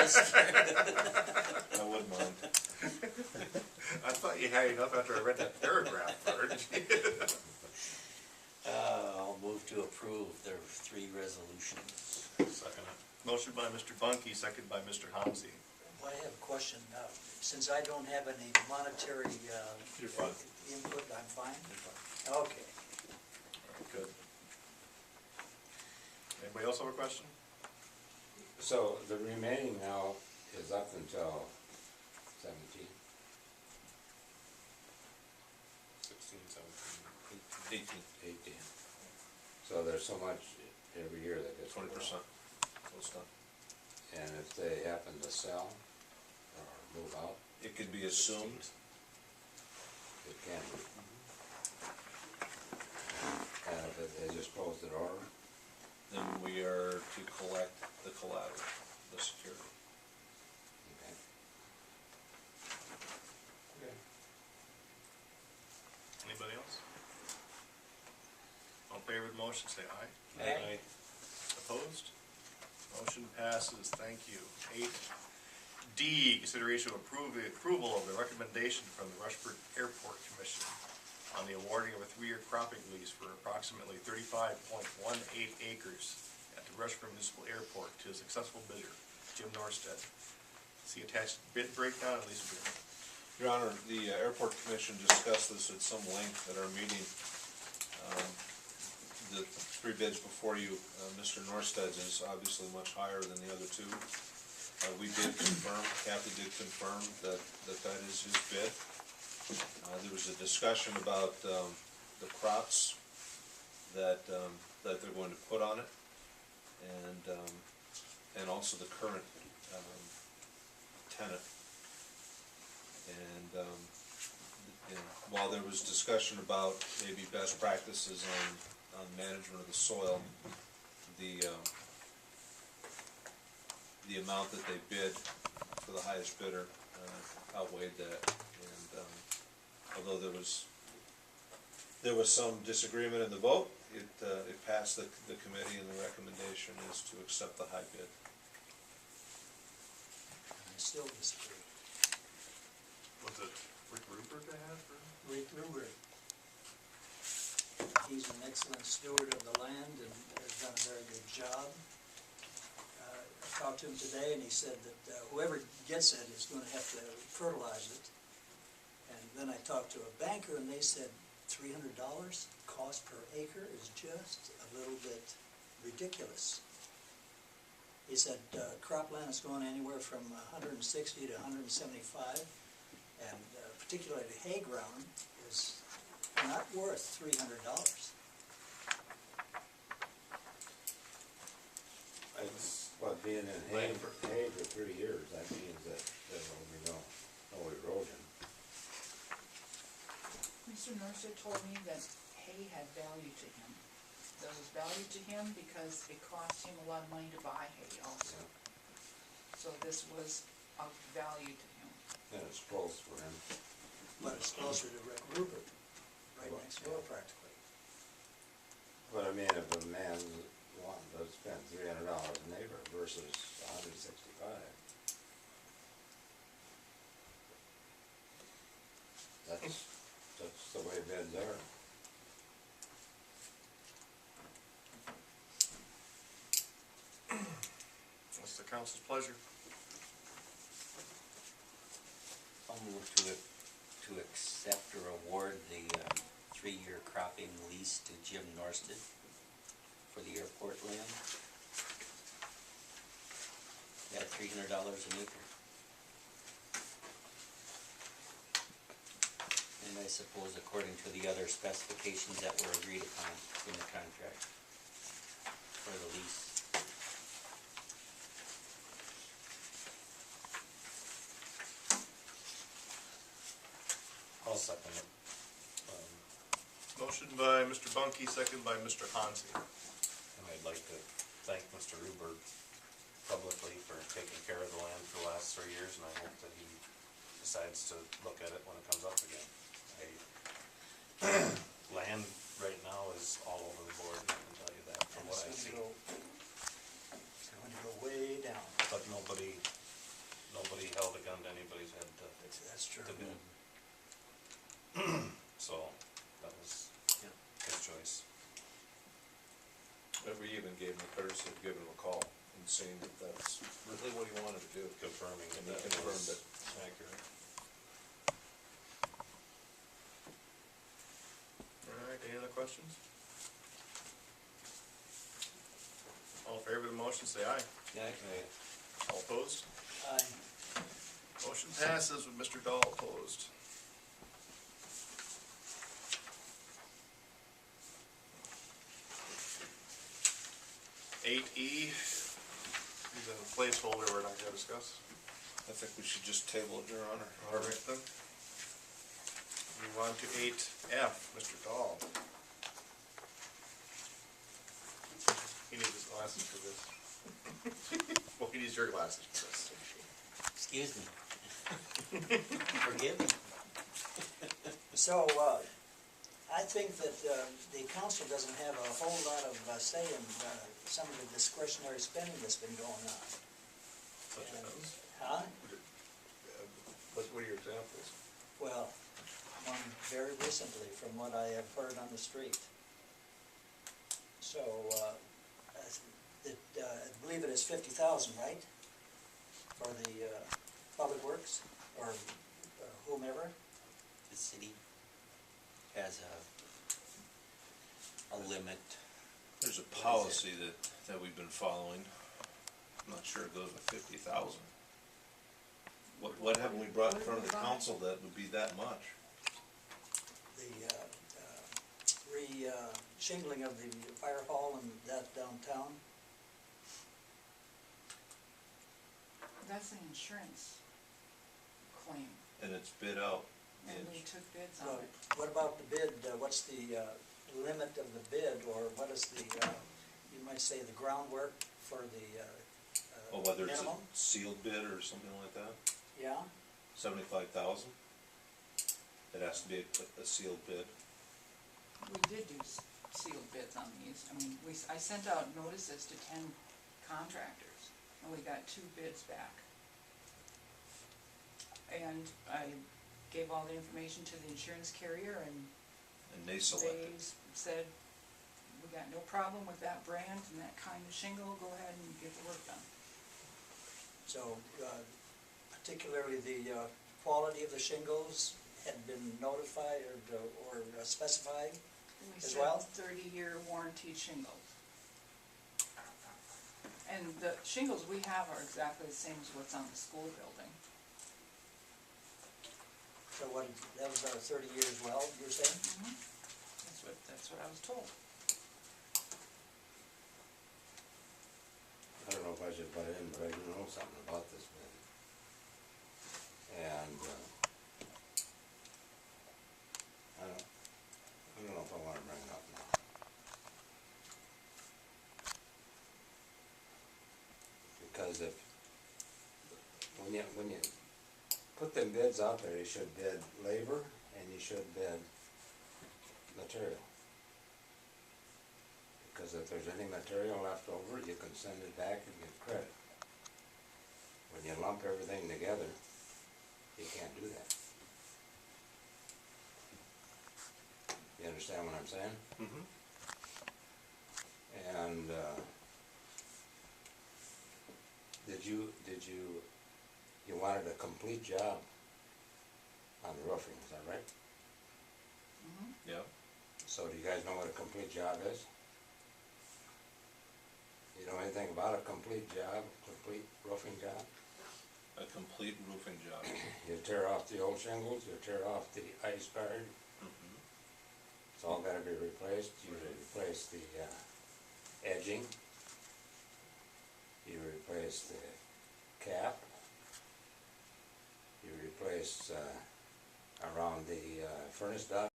I wouldn't mind. I thought you had enough after I read that paragraph, Bert. I'll move to approve the 3 resolutions. Second it. Motion by Mr. Bunky, second by Mr. Hamsey. Well, I have a question. Since I don't have any monetary You're fine. input, I'm fine? You're fine. Okay. All right, good. Anybody else have a question? So the remaining now is up until 17. 16, 17, 18. So there's so much every year that gets 20%. Close done. And if they happen to sell or move out, It could be assumed. it can be. And if they just close the door, Then we are to collect the collateral, the security. okay. Okay. Anybody else? All in favor of the motion, say aye. Aye. Opposed? Motion passes, thank you. 8D, consideration of approval of the recommendation from the Rushford Airport Commission on the awarding of a 3-year cropping lease for approximately 35.18 acres at the Rushford Municipal Airport to a successful bidder, Jim Norstead. See attached bid breakdown and lease agreement. Your Honor, the Airport Commission discussed this at some length at our meeting. The 3 bids before you, Mr. Norsted's is obviously much higher than the other 2. We did confirm, Kathy did confirm that is his bid. There was a discussion about the crops that they're going to put on it, and also the current tenant. And while there was discussion about maybe best practices on management of the soil, the amount that they bid for the highest bidder outweighed that. And although there was some disagreement in the vote, it passed the committee, and the recommendation is to accept the high bid. I still disagree. Was it Rick Rupert that had for? Rick Ruber. He's an excellent steward of the land and has done a very good job. I talked to him today, and he said that whoever gets it is going to have to fertilize it. And then I talked to a banker, and they said $300 cost per acre is just a little bit ridiculous. He said cropland is going anywhere from 160 to 175, and particularly hay ground is not worth $300. But being in hay for 3 years, that means that there will be no erosion. Mr. Norset told me that hay had value to him. There was value to him because it cost him a lot of money to buy hay also. So this was of value to him. And it's close for him. But it's closer to Rick Rupert, right next door practically. But I mean, if a man wanting to spend $300 an acre versus 165, that's the way bids are. What's the council's pleasure? I'll move to accept or award the 3-year cropping lease to Jim Norstead for the airport land. At $300 an acre. And I suppose according to the other specifications that were agreed upon in the contract for the lease. I'll second it. Motion by Mr. Bunky, second by Mr. Hansi. And I'd like to thank Mr. Ruber publicly for taking care of the land for the last 3 years, and I hope that he decides to look at it when it comes up again. Land right now is all over the board, I can tell you that from what I see. It's going to go way down. But nobody that that's really what he wanted to do. Confirming And that he it confirmed was it. accurate. All right, any other questions? All in favor of the motion, say aye. Yeah, All opposed? Aye. Motion passes with Mr. Dahl opposed. Eight E, is a placeholder we're not gonna discuss. I think we should just table it, Your Honor. All right then. Move on to eight F, Mr. Dahl. He needs his glasses for this. Well, he needs your glasses for this. excuse me. Forgive me. So, I think that the council doesn't have a whole lot of say in some of the discretionary spending that's been going on. Such as, Huh? what are your examples? Well, one very recently, from what I have heard on the street. So, I believe it is 50,000, right? For the public works, or whomever. The city has a limit. There's a policy that we've been following. I'm not sure it goes with 50,000. What haven't we brought in front of the council that would be that much? The re-shingling of the fire hall and that downtown. That's an insurance claim, And it's bid out. and we took bids Well, on it. what about the bid, what's the limit of the bid, or what is the, you might say the groundwork for the Or whether it's a minimum? sealed bid or something like that, Yeah, 75,000? It has to be a sealed bid. We did do sealed bids on these. I mean, I sent out notices to 10 contractors, and we got 2 bids back. And I gave all the information to the insurance carrier, and And they they selected. said, we got no problem with that brand and that kind of shingle, go ahead and get the work done. so particularly the quality of the shingles had been notified or specified. We As said well? 30-year warranty shingles. And the shingles we have are exactly the same as what's on the school building. So what, that was 30 years well, you're saying? That's what I was told. I don't know if I should butt in, but I do know something about this bid. And, I don't know if I wanna bring it up now. Because when you put them bids out there, you should bid labor and you should bid material. Because if there's any material left over, you can send it back and get credit. When you lump everything together, you can't do that. You understand what I'm saying? Mm-hmm. And, you wanted a complete job on the roofing, is that right? Yeah. So do you guys know what a complete job is? You know anything about a complete job, complete roofing job? A complete roofing job. You tear off the old shingles, you tear off the ice guard, Mm-hmm. it's all gotta be replaced. You replace the edging, you replace the cap, you replace around the furnace duct.